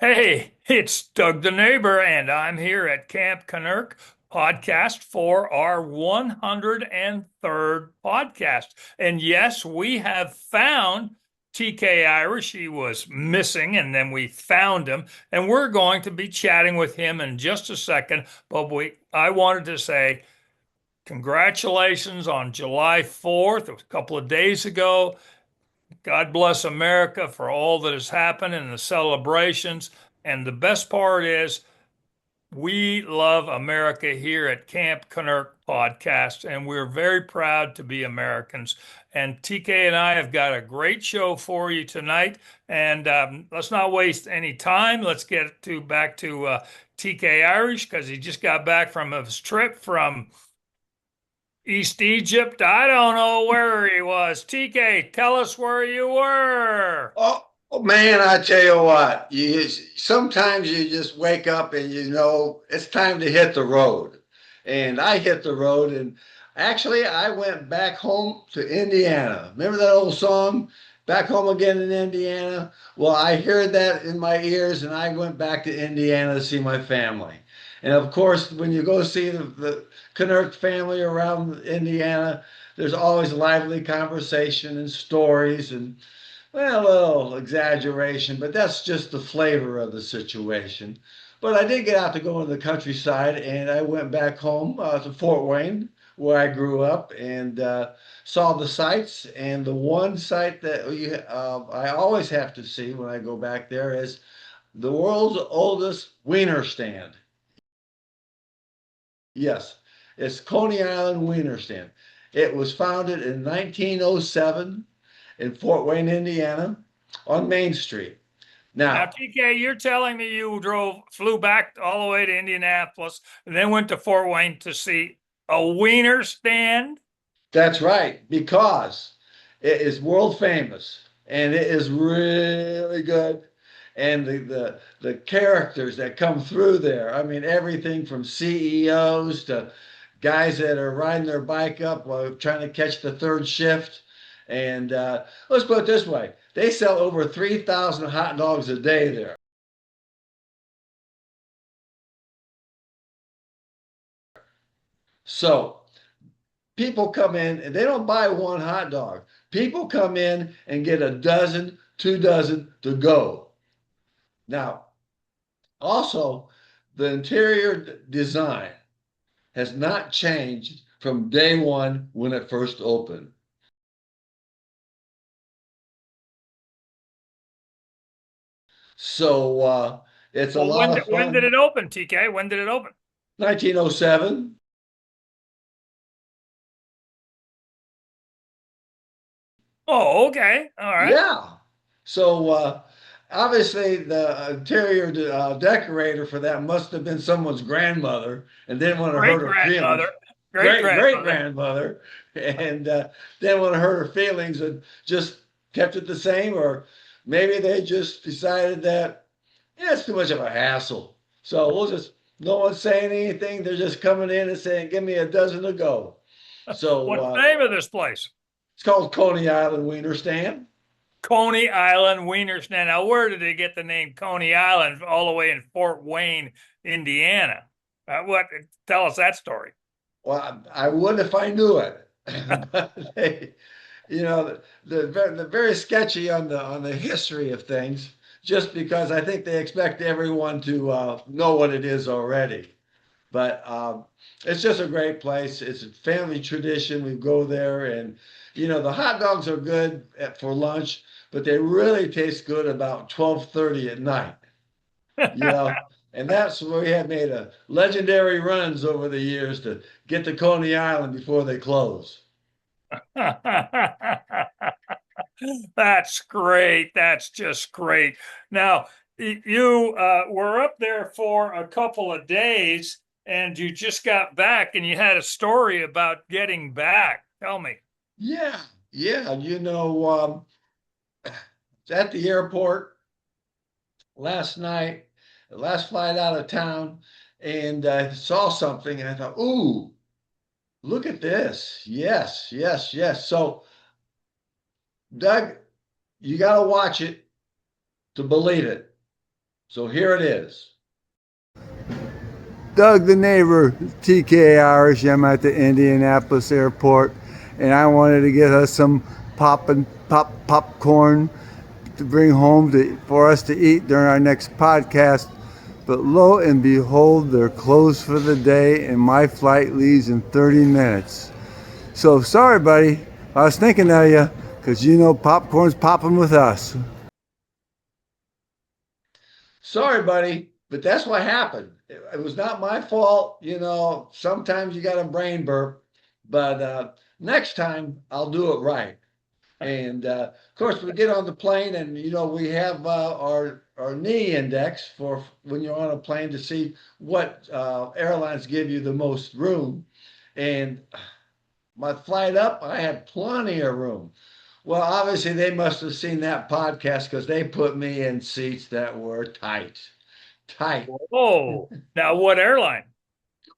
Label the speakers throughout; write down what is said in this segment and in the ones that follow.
Speaker 1: Hey, it's Doug the neighbor, and I'm here at Camp Kennerk podcast for our 103rd podcast. And yes, we have found TK Irish. He was missing, and then we found him, and we're going to be chatting with him in just a second. But I wanted to say congratulations on July 4th. It was a couple of days ago. God bless America for all that has happened and the celebrations. And the best part is, we love America here at Camp Kennerk Podcast, and we're very proud to be Americans. And TK and I have got a great show for you tonight. And let's not waste any time. Let's get to back to TK Irish because he just got back from his trip from East Egypt. I don't know where he was. TK, tell us where you were.
Speaker 2: Oh, man, I tell you what, you sometimes you just wake up and you know it's time to hit the road. And I hit the road and actually I went back home to Indiana. Remember that old song, Back Home Again in Indiana? Well, I heard that in my ears and I went back to Indiana to see my family. And of course, when you go see the Kennerk family around Indiana, there's always lively conversation and stories and well, a little exaggeration, but that's just the flavor of the situation. But I did get out to go into the countryside, and I went back home to Fort Wayne, where I grew up, and saw the sights. And the one sight that I always have to see when I go back there is the world's oldest wiener stand. Yes, it's Coney Island Wiener Stand. It was founded in 1907 in Fort Wayne, Indiana, on Main Street.
Speaker 1: Now,
Speaker 2: Now,
Speaker 1: TK, you're telling me you flew back all the way to Indianapolis, and then went to Fort Wayne to see a wiener stand?
Speaker 2: that's right, because it is world famous and it is really good. And the characters that come through there, I mean, everything from CEOs to guys that are riding their bike up while trying to catch the third shift. And let's put it this way, they sell over 3,000 hot dogs a day there. So people come in and they don't buy one hot dog. People come in and get a dozen, 2 dozen to go. Now, also, the interior design has not changed from day one when it first opened. So it's a
Speaker 1: Well,
Speaker 2: lot of
Speaker 1: when did
Speaker 2: fun.
Speaker 1: it open, TK? When did it open?
Speaker 2: 1907.
Speaker 1: Oh, okay. All right.
Speaker 2: Yeah. So obviously the interior decorator for that must have been someone's grandmother and didn't want to
Speaker 1: Great
Speaker 2: hurt her feelings.
Speaker 1: grandmother. Great
Speaker 2: Great
Speaker 1: grandmother.
Speaker 2: grandmother, and didn't want to hurt her feelings and just kept it the same, or maybe they just decided that yeah, it's too much of a hassle. So we'll just no one's saying anything. They're just coming in and saying, "Give me a dozen to go." So
Speaker 1: What's the name of this place?
Speaker 2: it's called Coney Island Wiener Stand.
Speaker 1: Coney Island Wiener Stand. Now, where did they get the name Coney Island all the way in Fort Wayne, Indiana? What? Tell us that story.
Speaker 2: Well, I would if I knew it. But they, you know, the very sketchy on the history of things, just because I think they expect everyone to know what it is already. But it's just a great place. It's a family tradition. We go there, and the hot dogs are good for lunch, but they really taste good about 12:30 at night. You know, and that's where we have made a legendary runs over the years to get to Coney Island before they close.
Speaker 1: That's great. That's just great. Now, you were up there for a couple of days and you just got back and you had a story about getting back. Tell me.
Speaker 2: Yeah, yeah. At the airport last night, the last flight out of town, and I saw something, and I thought, "Ooh, look at this! Yes, yes, yes." So, Doug, you got to watch it to believe it. So here it is.
Speaker 3: Doug, the neighbor, TK Irish. I'm at the Indianapolis airport, and I wanted to get us some popcorn to bring home for us to eat during our next podcast. But lo and behold, they're closed for the day, and my flight leaves in 30 minutes. So sorry, buddy. I was thinking of you because popcorn's popping with us.
Speaker 2: Sorry, buddy, but that's what happened. It was not my fault. Sometimes you got a brain burp, but next time I'll do it right. And of course, we get on the plane, and we have our knee index for when you're on a plane to see what airlines give you the most room. And my flight up, I had plenty of room. Well, obviously, they must have seen that podcast because they put me in seats that were tight, tight.
Speaker 1: Oh, now what airline?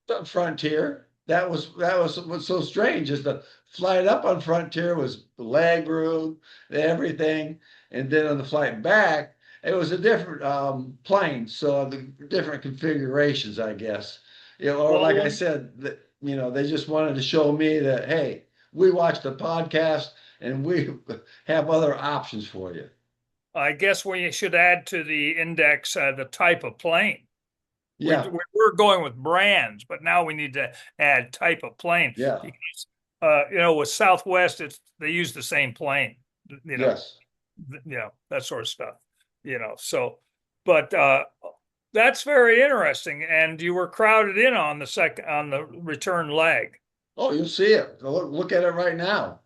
Speaker 2: The Frontier. That was what's so strange is the flight up on Frontier was leg room, everything, and then on the flight back, it was a different plane, so the different configurations, I guess. Or like I
Speaker 1: Well,
Speaker 2: said, that they just wanted to show me that hey, we watched the podcast and we have other options for you.
Speaker 1: I guess we should add to the index the type of plane.
Speaker 2: Yeah,
Speaker 1: We're going with brands, but now we need to add type of plane
Speaker 2: yeah,
Speaker 1: because with Southwest, they use the same plane.
Speaker 2: yes.
Speaker 1: That sort of stuff. So, but that's very interesting. And you were crowded in on the return leg.
Speaker 2: Oh, you'll see it. Look at it right now.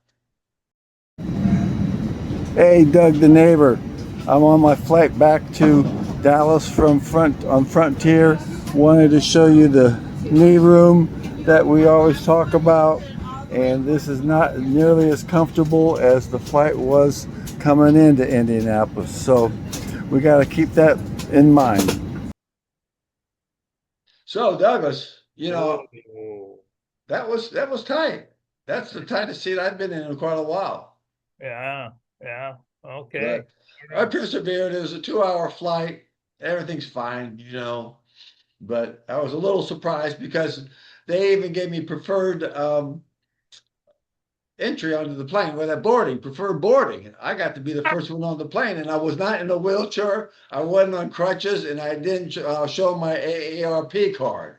Speaker 3: Hey, Doug, the neighbor. I'm on my flight back to Dallas on Frontier. Wanted to show you the knee room that we always talk about, and this is not nearly as comfortable as the flight was coming into Indianapolis. So we got to keep that in mind.
Speaker 2: So Douglas,
Speaker 1: Oh,
Speaker 2: that was tight. That's the tightest seat I've been in quite a while.
Speaker 1: yeah, yeah. Okay.
Speaker 2: But I persevered. It was a 2-hour flight. Everything's fine. But I was a little surprised because they even gave me preferred entry onto the plane with a preferred boarding. I got to be the first one on the plane, and I was not in a wheelchair. I wasn't on crutches, and I didn't show my AARP card.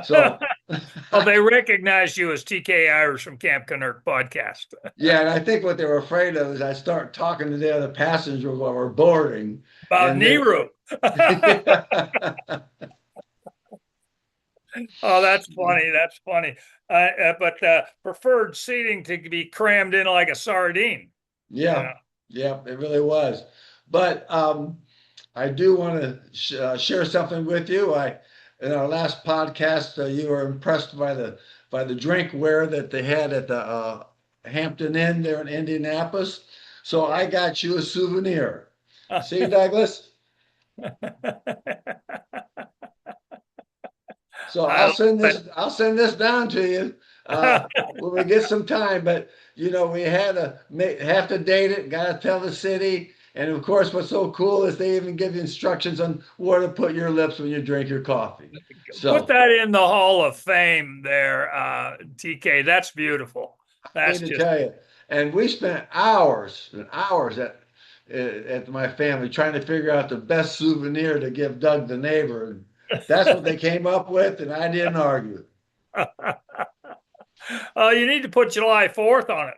Speaker 2: So,
Speaker 1: Well, they recognize you as TK Irish from Camp Kennerk podcast.
Speaker 2: yeah, and I think what they were afraid of is I start talking to the other passengers while we're boarding.
Speaker 1: About
Speaker 2: And they,
Speaker 1: Nehru. Oh, that's funny. That's funny. But preferred seating to be crammed in like a sardine.
Speaker 2: yeah, yeah, it really was. But I do want to share something with you. In our last podcast, you were impressed by the drinkware that they had at the Hampton Inn there in Indianapolis. So I got you a souvenir. See, Douglas? So
Speaker 1: I
Speaker 2: I'll send this down to you
Speaker 1: love
Speaker 2: when we get some time. But we had to have to date it. Got to tell the city. And of course, what's so cool is they even give you instructions on where to put your lips when you drink your coffee.
Speaker 1: Put
Speaker 2: So
Speaker 1: that in the Hall of Fame there, TK. That's beautiful.
Speaker 2: I
Speaker 1: That's
Speaker 2: hate to
Speaker 1: just
Speaker 2: tell you, and we spent hours and hours at my family trying to figure out the best souvenir to give Doug the neighbor. And that's what they came up with, and I didn't argue.
Speaker 1: you need to put July 4th on it,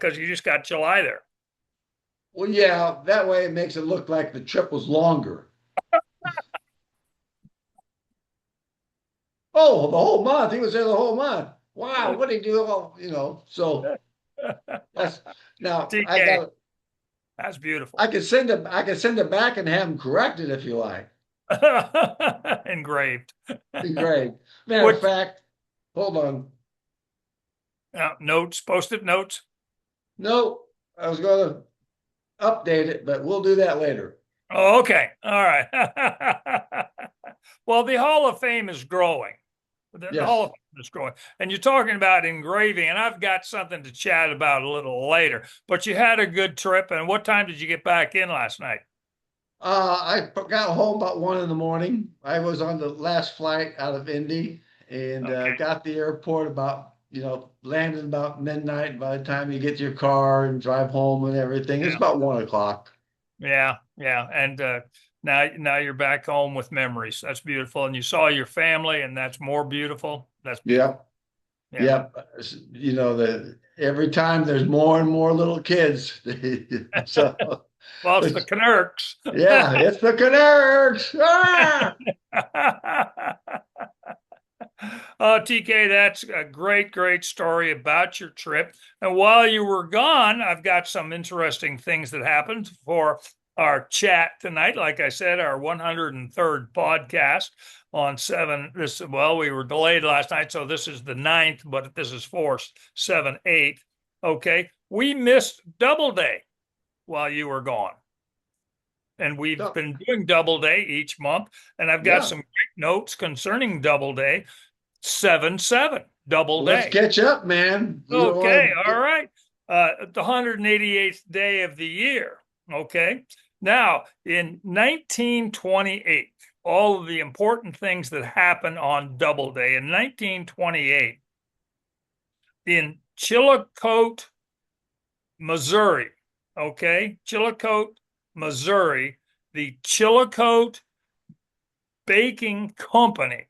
Speaker 1: because you just got July there.
Speaker 2: Well, yeah, that way it makes it look like the trip was longer. Oh, the whole month. He was there the whole month. Wow, what did he do? So that's now I
Speaker 1: TK,
Speaker 2: got
Speaker 1: that's beautiful.
Speaker 2: I could send it back and have him corrected if you like.
Speaker 1: Engraved.
Speaker 2: Be great. Matter of fact, hold on.
Speaker 1: Notes, post-it notes.
Speaker 2: No, I was going to update it, but we'll do that later.
Speaker 1: Oh, okay. All right. Well, the Hall of Fame is growing. The
Speaker 2: Yes.
Speaker 1: Hall of Fame is growing. And you're talking about engraving, and I've got something to chat about a little later. But you had a good trip, and what time did you get back in last night?
Speaker 2: I got home about 1 in the morning. I was on the last flight out of Indy and
Speaker 1: Okay.
Speaker 2: got the airport about, landed about midnight. By the time you get to your car and drive home and everything, it's
Speaker 1: Yeah.
Speaker 2: about 1 o'clock.
Speaker 1: Yeah. Yeah. And now you're back home with memories. That's beautiful. And you saw your family, and that's more beautiful. That's beautiful.
Speaker 2: Yep.
Speaker 1: Yeah.
Speaker 2: Yep. Every time there's more and more little kids. So,
Speaker 1: Well, it's the
Speaker 2: it's,
Speaker 1: Canucks.
Speaker 2: yeah, it's the Kennerks. Ah!
Speaker 1: Oh, TK, that's a great, great story about your trip. And while you were gone, I've got some interesting things that happened for our chat tonight. Like I said, our 103rd podcast on seven. We were delayed last night, so this is the ninth, but this is fourth, seven, eight. Okay. We missed Doubleday while you were gone. And we've
Speaker 2: So,
Speaker 1: been doing Doubleday each month. And I've got
Speaker 2: yeah.
Speaker 1: some great notes concerning Doubleday. 7-7
Speaker 2: Well, let's
Speaker 1: Doubleday.
Speaker 2: catch up, man. You don't
Speaker 1: Okay,
Speaker 2: want
Speaker 1: all
Speaker 2: to.
Speaker 1: right. The 188th day of the year. Okay. Now, in 1928, all of the important things that happen on Doubleday. In 1928, in Chillicothe, Missouri, okay, Chillicothe, Missouri, the Chillicothe Baking Company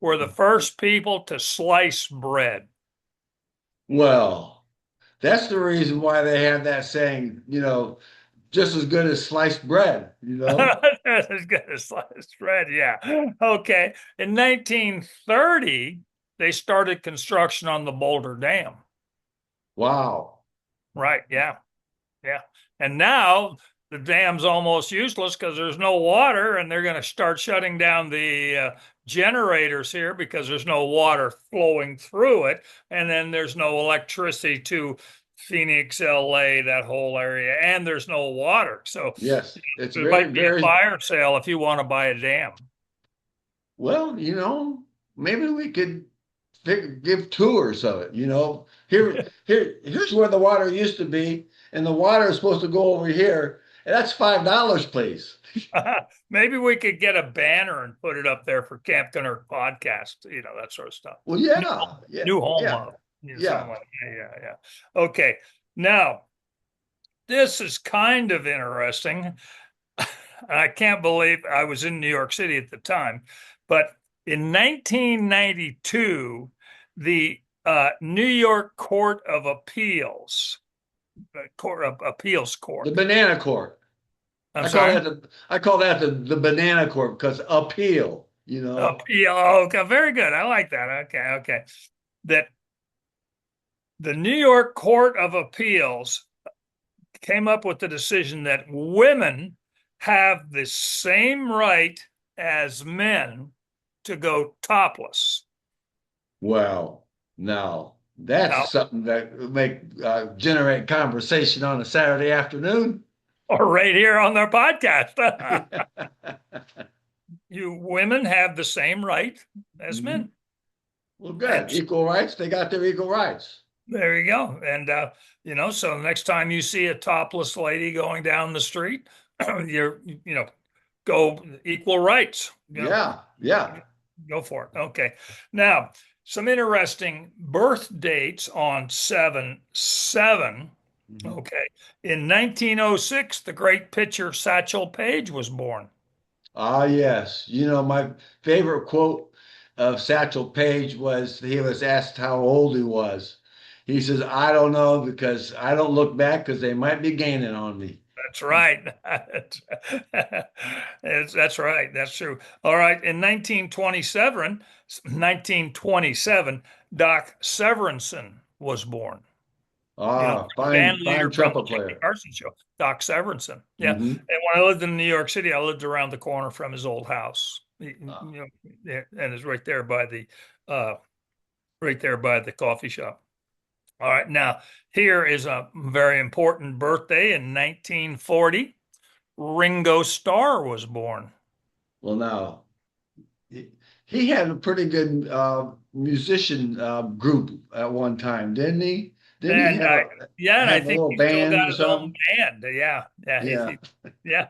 Speaker 1: were the first people to slice bread.
Speaker 2: Well, that's the reason why they have that saying, just as good as sliced bread.
Speaker 1: As good as sliced bread, yeah. Okay. In 1930, they started construction on the Boulder Dam.
Speaker 2: Wow.
Speaker 1: Right, yeah, yeah. And now the dam's almost useless because there's no water, and they're going to start shutting down the generators here because there's no water flowing through it, and then there's no electricity to Phoenix, LA, that whole area, and there's no water. So
Speaker 2: Yes. It's
Speaker 1: it
Speaker 2: very,
Speaker 1: might be a
Speaker 2: very
Speaker 1: fire sale if you want to buy a dam.
Speaker 2: well, maybe we could give tours of it. Here's where the water used to be, and the water is supposed to go over here, and that's $5, please.
Speaker 1: Maybe we could get a banner and put it up there for Camp Kennerk podcast, that sort of stuff.
Speaker 2: Well,
Speaker 1: New,
Speaker 2: yeah, yeah,
Speaker 1: new home
Speaker 2: yeah,
Speaker 1: of, something
Speaker 2: yeah.
Speaker 1: like that. Yeah, yeah. Okay. Now, this is kind of interesting. I can't believe I was in New York City at the time, but in 1992, the New York Court of Appeals,
Speaker 2: The
Speaker 1: Court.
Speaker 2: banana court.
Speaker 1: I'm
Speaker 2: I call
Speaker 1: sorry.
Speaker 2: that the banana court because appeal.
Speaker 1: Appeal. Oh, okay, very good. I like that. Okay, okay. That the New York Court of Appeals came up with the decision that women have the same right as men to go topless.
Speaker 2: Well, now that's
Speaker 1: Now,
Speaker 2: something that would make generate conversation on a Saturday afternoon.
Speaker 1: or right here on their podcast.
Speaker 2: Mhm.
Speaker 1: You women have the same right as men.
Speaker 2: Well,
Speaker 1: And
Speaker 2: good. Equal rights. They got their equal rights.
Speaker 1: there you go. And so the next time you see a topless lady going down the street, go equal rights.
Speaker 2: Yeah, yeah.
Speaker 1: Go for it. Okay. Now, some interesting birth dates on 7-7.
Speaker 2: Mhm.
Speaker 1: Okay. In 1906, the great pitcher Satchel Paige was born.
Speaker 2: Ah, yes. My favorite quote of Satchel Paige was he was asked how old he was. He says, I don't know because I don't look back because they might be gaining on me.
Speaker 1: That's right. That's right. That's true. All right. In 1927, Doc Severinsen was born.
Speaker 2: Ah,
Speaker 1: The band
Speaker 2: fine,
Speaker 1: leader
Speaker 2: fine
Speaker 1: from
Speaker 2: trumpet
Speaker 1: the Johnny
Speaker 2: player.
Speaker 1: Carson show, Doc Severinsen. Yeah. And
Speaker 2: Hmm.
Speaker 1: when I lived in New York City, I lived around the corner from his old house.
Speaker 2: Ah,
Speaker 1: And it's uh, right there by the coffee shop. All right. Now, here is a very important birthday in 1940. Ringo Starr was born.
Speaker 2: well, now he had a pretty good musician group at one time, didn't he? Didn't he
Speaker 1: And yeah, and I
Speaker 2: have a
Speaker 1: think
Speaker 2: little
Speaker 1: he's still got
Speaker 2: band or
Speaker 1: his own
Speaker 2: something?
Speaker 1: band. Yeah,
Speaker 2: Yeah.
Speaker 1: yeah,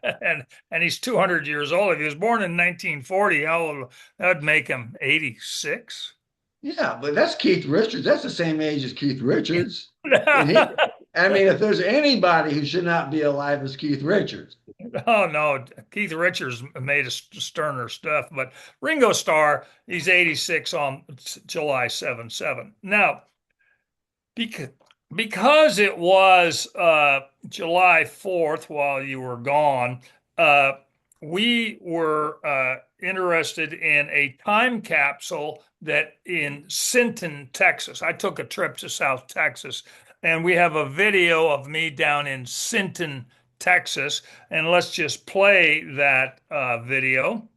Speaker 1: and he's 200 years old. If he was born in 1940, how old? That would make him 86.
Speaker 2: Yeah, but that's Keith Richards. That's the same age as Keith Richards. And he, I mean, if there's anybody who should not be alive, it's Keith Richards.
Speaker 1: Oh no, Keith Richards made a sterner stuff, but Ringo Starr, he's 86 on July 7/7. Now, because it was July 4th while you were gone, uh, we were interested in a time capsule that in Sinton, Texas. I took a trip to South Texas, and we have a video of me down in Sinton, Texas. And let's just play that video.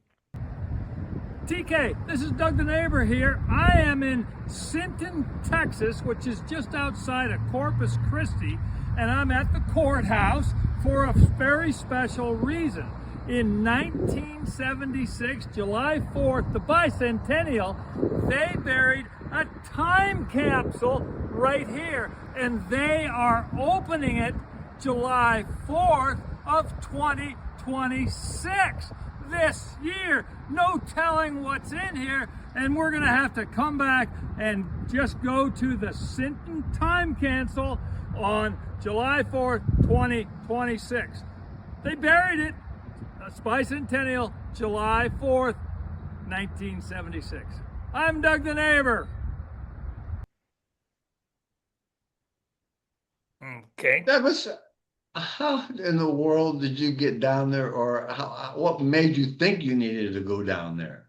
Speaker 1: TK, this is Doug the neighbor here. I am in Sinton, Texas, which is just outside of Corpus Christi, and I'm at the courthouse for a very special reason. In 1976, July 4th, the bicentennial, they buried a time capsule right here, and they are opening it July 4th of 2026. This year. No telling what's in here, and we're gonna have to come back and just go to the Sinton time capsule on July 4th, 2026. They buried it, bicentennial, July 4th, 1976. I'm Doug the neighbor. Okay.
Speaker 2: That was how in the world did you get down there, or what made you think you needed to go down there?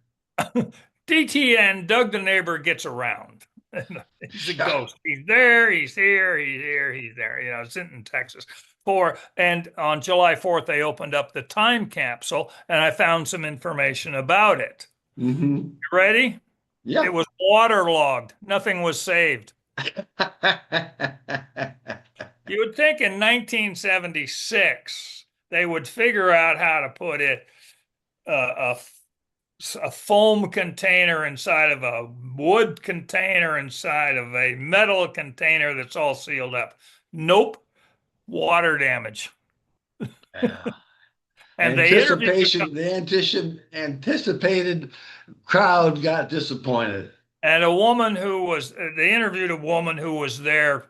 Speaker 1: DTN, Doug the neighbor gets around. He's a ghost. He's there, he's here, he's here, he's there. You know, it's in Texas. And on July 4th, they opened up the time capsule, and I found some information about it.
Speaker 2: Mm-hmm.
Speaker 1: You ready?
Speaker 2: Yeah.
Speaker 1: It was waterlogged. Nothing was saved. You would think in 1976 they would figure out how to put a foam container inside of a wood container inside of a metal container that's all sealed up. Nope, water damage. And
Speaker 2: The anticipated crowd got disappointed.
Speaker 1: And they interviewed a woman who was there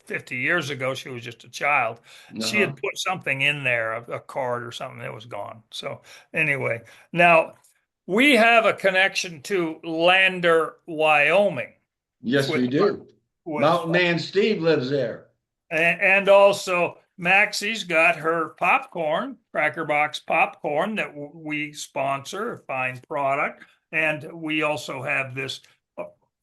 Speaker 1: 50 years ago. She was just a child. She had put something in there, a card or something that was gone. So anyway, now we have a connection to Lander, Wyoming.
Speaker 2: Yes, we do. Mountain Man Steve lives there.
Speaker 1: And also Maxie's got her popcorn, Cracker Box popcorn that we sponsor, a fine product. And we also have this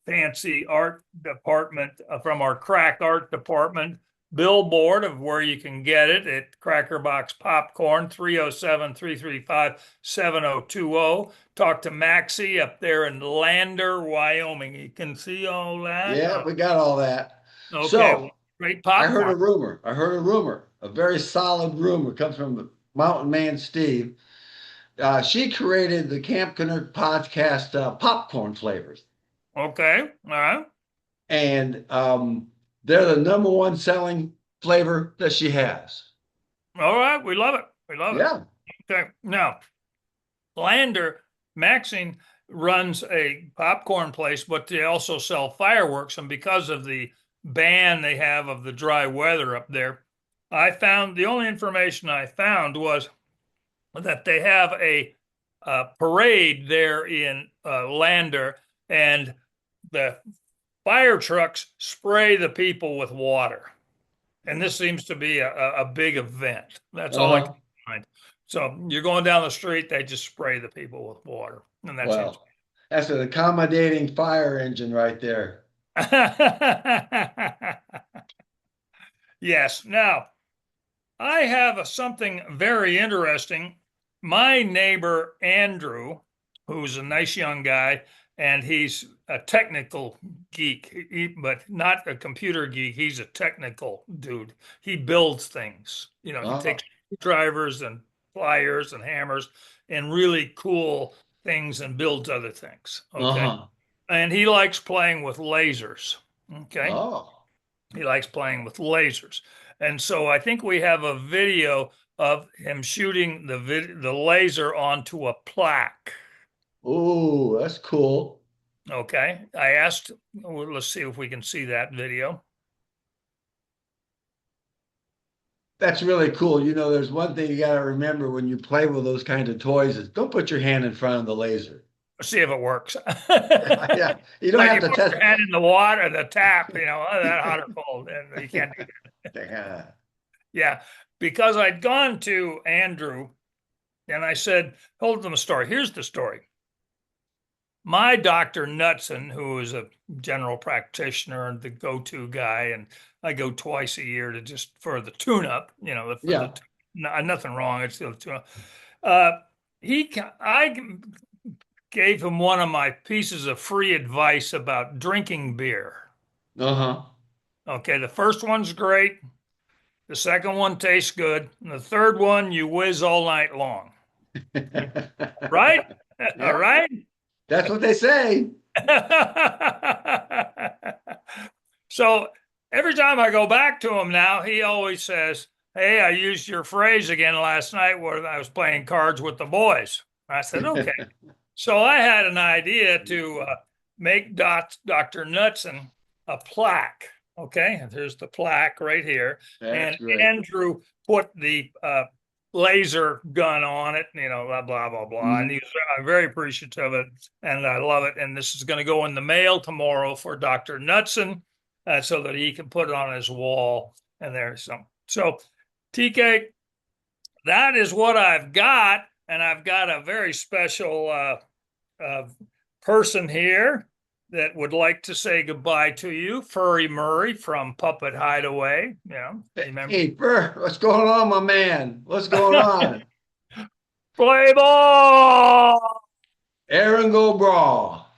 Speaker 1: fancy art department from our crack art department billboard of where you can get it at Cracker Box Popcorn, 307-335-7020. Talk to Maxie up there in Lander, Wyoming. You can see all that.
Speaker 2: Yeah, we got all that.
Speaker 1: Okay,
Speaker 2: so
Speaker 1: great popcorn.
Speaker 2: I heard a rumor, a very solid rumor comes from Mountain Man Steve. She created the Camp Kennerk podcast popcorn flavors.
Speaker 1: Okay, all right.
Speaker 2: And they're the number one selling flavor that she has.
Speaker 1: All right, we love it. We love it.
Speaker 2: Yeah.
Speaker 1: Okay, now, Maxine runs a popcorn place, but they also sell fireworks. And because of the ban they have of the dry weather up there, the only information I found was that they have a parade there in Lander, and the fire trucks spray the people with water. And this seems to be a big event. That's all I can find. So you're going down the street, they just spray the people with water. And
Speaker 2: that's an accommodating fire engine right there.
Speaker 1: Yes. Now, I have something very interesting. My neighbor, Andrew, who's a nice young guy, and he's a technical geek, but not a computer geek. He's a technical dude. He builds things. You know, he takes drivers and pliers and hammers and really cool things and builds other things. Okay. And he likes playing with lasers. Okay. He likes playing with lasers. And so I think we have a video of him shooting the laser onto a plaque.
Speaker 2: Ooh, that's cool.
Speaker 1: Okay. I asked, well, let's see if we can see that video.
Speaker 2: That's really cool. You know, there's one thing you got to remember when you play with those kinds of toys is don't put your hand in front of the laser.
Speaker 1: See if it works.
Speaker 2: Yeah, you don't
Speaker 1: Like
Speaker 2: have
Speaker 1: you
Speaker 2: to
Speaker 1: put
Speaker 2: test.
Speaker 1: your hand in the water, the tap, that hot or cold, and you can't do that.
Speaker 2: Yeah.
Speaker 1: Yeah, because I'd gone to Andrew and I said, told them a story. Here's the story. My Dr. Knudsen, who is a general practitioner and the go-to guy, and I go twice a year to just for the tune-up, for
Speaker 2: Yeah.
Speaker 1: the nothing wrong. It's the tune-up. I gave him one of my pieces of free advice about drinking beer.
Speaker 2: Uh-huh.
Speaker 1: Okay, the first one's great. The second one tastes good. And the third one, you whiz all night long. Right? All
Speaker 2: Yeah,
Speaker 1: right.
Speaker 2: that's what they say.
Speaker 1: So every time I go back to him now, he always says, "Hey, I used your phrase again last night when I was playing cards with the boys." I said, "Okay." So I had an idea to make Dr. Knudsen a plaque. Okay, there's the plaque right here.
Speaker 2: That's
Speaker 1: And
Speaker 2: great.
Speaker 1: Andrew put the laser gun on it, blah, blah, blah, blah. And I'm very appreciative of it, and I love it. And this is going to go in the mail tomorrow for Dr. Knudsen so that he can put it on his wall. And there's some. So, TK, that is what I've got. And I've got a very special person here that would like to say goodbye to you, Furry Murray from Puppet Hideaway. Remember?
Speaker 2: Hey, Burr, what's going on, my man? What's going on?
Speaker 1: Play ball!
Speaker 2: Aaron go brawl.